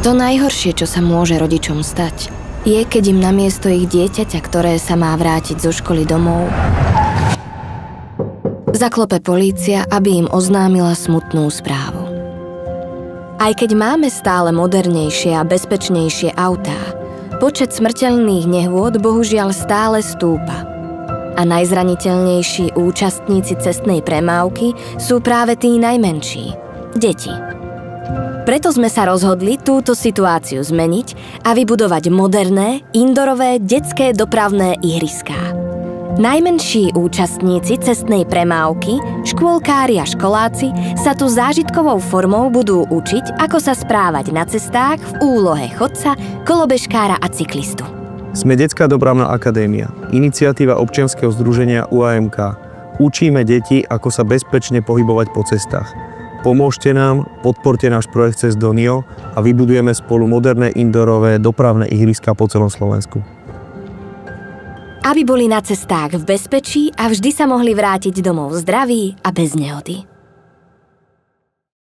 To najhoršie, čo sa môže rodičom stať, je, keď im namiesto ich dieťaťa, ktoré sa má vrátiť zo školy domov, zaklope polícia, aby im oznámila smutnú správu. Aj keď máme stále modernejšie a bezpečnejšie autá, počet smrteľných nehôd bohužiaľ stále stúpa. A najzraniteľnejší účastníci cestnej premávky sú práve tí najmenší – deti. Preto sme sa rozhodli túto situáciu zmeniť a vybudovať moderné, indorové detské dopravné ihriská. Najmenší účastníci cestnej premávky, škôlkári a školáci sa tu zážitkovou formou budú učiť, ako sa správať na cestách v úlohe chodca, kolobežkára a cyklistu. Sme Detská dopravná akadémia, iniciatíva občianskeho združenia UAMK. Učíme deti, ako sa bezpečne pohybovať po cestách. Pomôžte nám, podporte náš projekt Cez Donio a vybudujeme spolu moderné indorové dopravné ihriská po celom Slovensku. Aby boli na cestách v bezpečí a vždy sa mohli vrátiť domov zdraví a bez nehody.